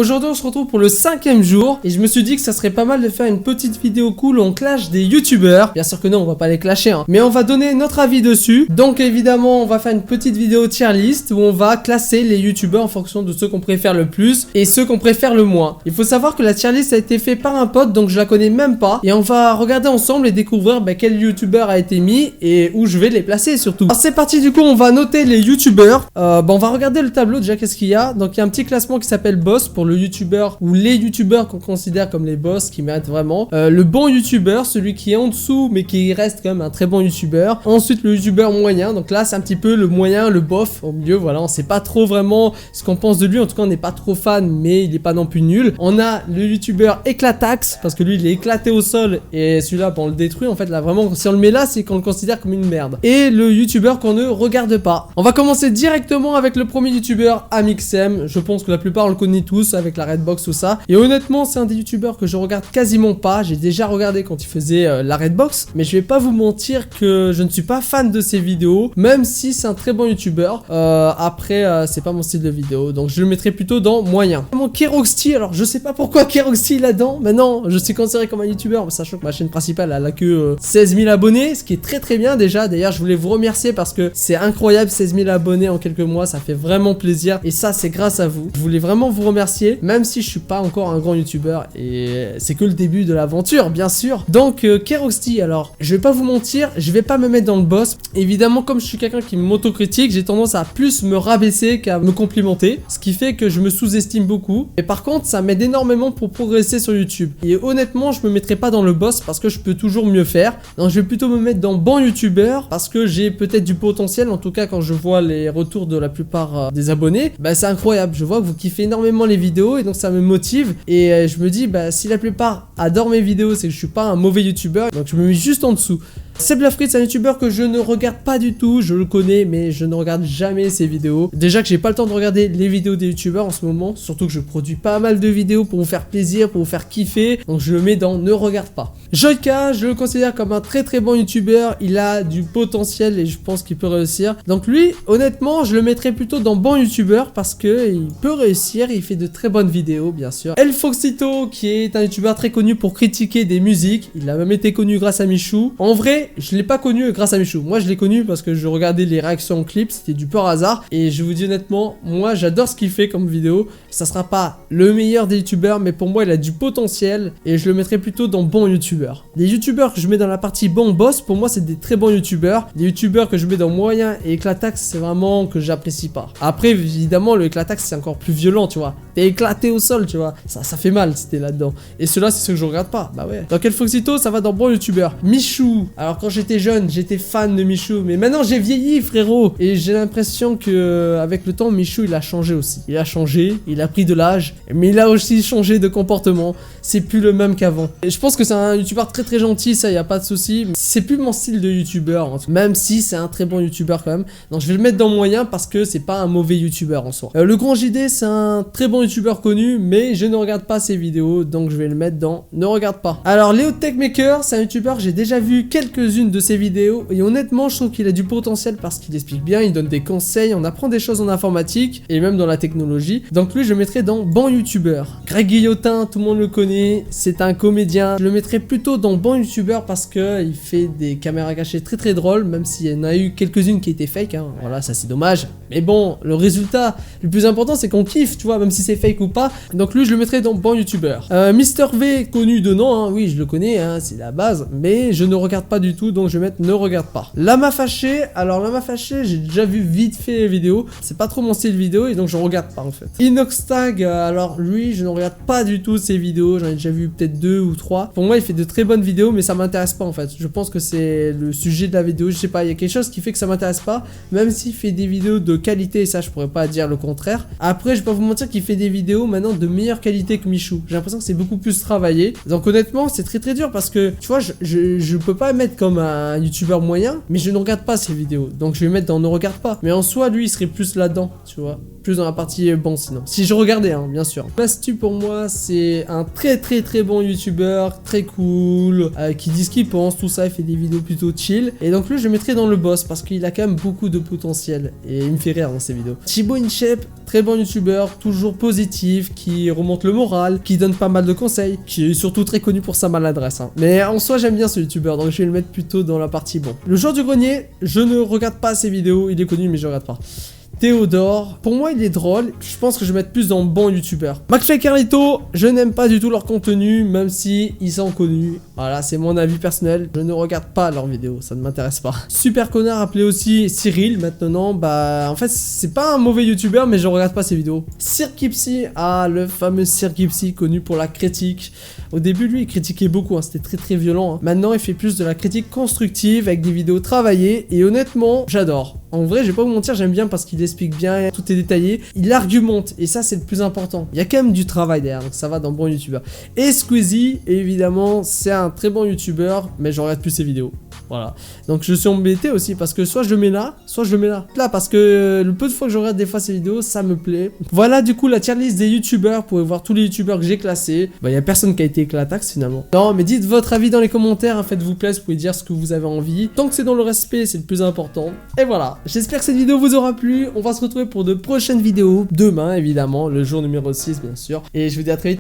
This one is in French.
Aujourd'hui on se retrouve pour le 5e jour et je me suis dit que ça serait pas mal de faire une petite vidéo cool où on clash des youtubeurs. Bien sûr que non, on va pas les clasher hein, mais on va donner notre avis dessus. Donc évidemment on va faire une petite vidéo tier list où on va classer les youtubeurs en fonction de ceux qu'on préfère le plus et ceux qu'on préfère le moins. Il faut savoir que la tier list a été faite par un pote, donc je la connais même pas, et on va regarder ensemble et découvrir quel youtubeur a été mis et où je vais les placer surtout. Alors c'est parti, du coup on va noter les youtubeurs. On va regarder le tableau déjà, qu'est-ce qu'il y a. Donc il y a un petit classement qui s'appelle boss pour le youtubeur ou les youtubeurs qu'on considère comme les boss qui méritent vraiment. Le bon youtubeur, celui qui est en dessous mais qui reste quand même un très bon youtubeur. Ensuite le youtubeur moyen, donc là c'est un petit peu le moyen, le bof au milieu, voilà, on sait pas trop vraiment ce qu'on pense de lui, en tout cas on n'est pas trop fan mais il est pas non plus nul. On a le youtubeur éclatax parce que lui il est éclaté au sol et celui-là on le détruit en fait, là vraiment si on le met là c'est qu'on le considère comme une merde. Et le youtubeur qu'on ne regarde pas. On va commencer directement avec le premier youtubeur, Amixem. Je pense que la plupart on le connaît tous avec la Redbox tout ça, et honnêtement c'est un des youtubeurs que je regarde quasiment pas. J'ai déjà regardé quand il faisait la Redbox, mais je vais pas vous mentir que je ne suis pas fan de ses vidéos, même si c'est un très bon youtubeur. Après c'est pas mon style de vidéo, donc je le mettrai plutôt dans moyen. Mon Keroxty, alors je sais pas pourquoi Keroxty est là-dedans, mais non, je suis considéré comme un youtubeur, sachant que ma chaîne principale elle a que 16 000 abonnés, ce qui est très bien déjà. D'ailleurs je voulais vous remercier parce que c'est incroyable, 16 000 abonnés en quelques mois, ça fait vraiment plaisir, et ça c'est grâce à vous. Je voulais vraiment vous remercier, même si je suis pas encore un grand youtubeur et c'est que le début de l'aventure bien sûr. Donc Keroxty, alors je vais pas vous mentir, je vais pas me mettre dans le boss. Évidemment comme je suis quelqu'un qui m'autocritique, j'ai tendance à plus me rabaisser qu'à me complimenter, ce qui fait que je me sous-estime beaucoup, et par contre ça m'aide énormément pour progresser sur YouTube. Et honnêtement je me mettrai pas dans le boss parce que je peux toujours mieux faire, donc je vais plutôt me mettre dans bon youtubeur parce que j'ai peut-être du potentiel. En tout cas quand je vois les retours de la plupart des abonnés, c'est incroyable, je vois que vous kiffez énormément les vidéos et donc ça me motive, et je me dis si la plupart adorent mes vidéos c'est que je suis pas un mauvais youtubeur, donc je me mets juste en dessous. Seblafrit, c'est un youtubeur que je ne regarde pas du tout, je le connais mais je ne regarde jamais ses vidéos. Déjà que j'ai pas le temps de regarder les vidéos des youtubeurs en ce moment, surtout que je produis pas mal de vidéos pour vous faire plaisir, pour vous faire kiffer, donc je le mets dans ne regarde pas. Joyka, je le considère comme un très bon youtubeur, il a du potentiel et je pense qu'il peut réussir. Donc lui, honnêtement, je le mettrais plutôt dans bon youtubeur parce que il peut réussir, il fait de très bonnes vidéos bien sûr. Elfoxito, qui est un youtubeur très connu pour critiquer des musiques, il a même été connu grâce à Michou. En vrai, je l'ai pas connu grâce à Michou, moi je l'ai connu parce que je regardais les réactions en clip, c'était du pur hasard, et je vous dis honnêtement, moi j'adore ce qu'il fait comme vidéo. Ça sera pas le meilleur des youtubeurs, mais pour moi il a du potentiel et je le mettrai plutôt dans bon youtubeur. Les youtubeurs que je mets dans la partie bon boss, pour moi c'est des très bons youtubeurs. Les youtubeurs que je mets dans moyen et éclatax, c'est vraiment que j'apprécie pas. Après évidemment le éclatax c'est encore plus violent, tu vois, t'es éclaté au sol, tu vois, ça fait mal si t'es là-dedans, et ceux-là c'est ceux que je regarde pas. Bah ouais. Donc Elfoxito ça va dans bon youtubeur. Michou, alors quand j'étais jeune j'étais fan de Michou, mais maintenant j'ai vieilli frérot, et j'ai l'impression que avec le temps Michou il a changé aussi. Il a changé, il a pris de l'âge, mais il a aussi changé de comportement, c'est plus le même qu'avant. Et je pense que c'est un youtubeur très gentil, ça y a pas de souci. C'est plus mon style de youtubeur, même si c'est un très bon youtubeur quand même. Donc je vais le mettre dans moyen parce que c'est pas un mauvais youtubeur en soi. Le Grand JD c'est un très bon youtubeur connu, mais je ne regarde pas ses vidéos, donc je vais le mettre dans ne regarde pas. Alors Léo Techmaker, c'est un youtubeur que j'ai déjà vu quelques-unes de ses vidéos et honnêtement je trouve qu'il a du potentiel parce qu'il explique bien, il donne des conseils, on apprend des choses en informatique et même dans la technologie. Donc lui je le mettrai dans bon youtubeur. Greg Guillotin, tout le monde le connaît, c'est un comédien. Je le mettrai plutôt dans bon youtubeur parce que il fait des caméras cachées très drôles, même s'il y en a eu quelques-unes qui étaient fake, hein. Voilà, ça c'est dommage, mais bon, le résultat le plus important c'est qu'on kiffe, tu vois, même si c'est fake ou pas. Donc lui je le mettrai dans bon youtubeur. Mister V, connu de nom, hein. Oui je le connais, hein, c'est la base, mais je ne regarde pas du tout, donc je vais mettre ne regarde pas. Lama Fâché, alors Lama Fâché j'ai déjà vu vite fait les vidéos, c'est pas trop mon style vidéo et donc je regarde pas en fait. Inoxtag, alors lui je ne regarde pas du tout ses vidéos, j'en ai déjà vu peut-être 2 ou 3. Pour moi il fait de très bonnes vidéos mais ça m'intéresse pas en fait. Je pense que c'est le sujet de la vidéo, je sais pas, il y a quelque chose qui fait que ça m'intéresse pas, même s'il fait des vidéos de qualité, et ça je pourrais pas dire le contraire. Après je peux pas vous mentir qu'il fait des vidéos maintenant de meilleure qualité que Michou. J'ai l'impression que c'est beaucoup plus travaillé. Donc honnêtement c'est très dur parce que tu vois je peux pas mettre comme un youtubeur moyen, mais je ne regarde pas ses vidéos, donc je vais mettre dans ne regarde pas. Mais en soi lui il serait plus là-dedans, tu vois, plus dans la partie bon sinon. Si je regardais, hein, bien sûr. Mastu pour moi, c'est un très bon youtubeur, très cool, qui dit ce qu'il pense, tout ça, il fait des vidéos plutôt chill. Et donc lui, je le mettrais dans le boss parce qu'il a quand même beaucoup de potentiel et il me fait rire dans ses vidéos. Thibaut InShape, très bon youtubeur, toujours positif, qui remonte le moral, qui donne pas mal de conseils, qui est surtout très connu pour sa maladresse. Hein. Mais en soi, j'aime bien ce youtubeur, donc je vais le mettre plutôt dans la partie bon. Le joueur du grenier, je ne regarde pas ses vidéos, il est connu mais je regarde pas. Théodore, pour moi il est drôle, je pense que je vais mettre plus dans bon youtubeur. McFly et Carlito, je n'aime pas du tout leur contenu, même si ils sont connus. Voilà, c'est mon avis personnel, je ne regarde pas leurs vidéos, ça ne m'intéresse pas. Super connard appelé aussi Cyril, maintenant, bah en fait c'est pas un mauvais youtubeur, mais je regarde pas ses vidéos. Sirkipsy, le fameux Sirkipsy connu pour la critique. Au début lui il critiquait beaucoup, hein, c'était très violent. Hein. Maintenant il fait plus de la critique constructive avec des vidéos travaillées et honnêtement j'adore. En vrai, je vais pas vous mentir, j'aime bien parce qu'il explique bien, tout est détaillé. Il argumente, et ça, c'est le plus important. Il y a quand même du travail derrière, donc ça va dans bon youtubeur. Et Squeezie, évidemment, c'est un très bon youtubeur, mais je regarde plus ses vidéos. Voilà. Donc je suis embêté aussi parce que soit je le mets là, soit je le mets là. Là, parce que le peu de fois que je regarde des fois ces vidéos, ça me plaît. Voilà, du coup, la tier list des youtubeurs. Vous pouvez voir tous les youtubeurs que j'ai classés. Bah, il y a personne qui a été éclataxe finalement. Non, mais dites votre avis dans les commentaires. Hein, faites-vous plaisir, vous pouvez dire ce que vous avez envie. Tant que c'est dans le respect, c'est le plus important. Et voilà. J'espère que cette vidéo vous aura plu. On va se retrouver pour de prochaines vidéos. Demain, évidemment, le jour numéro 6, bien sûr. Et je vous dis à très vite.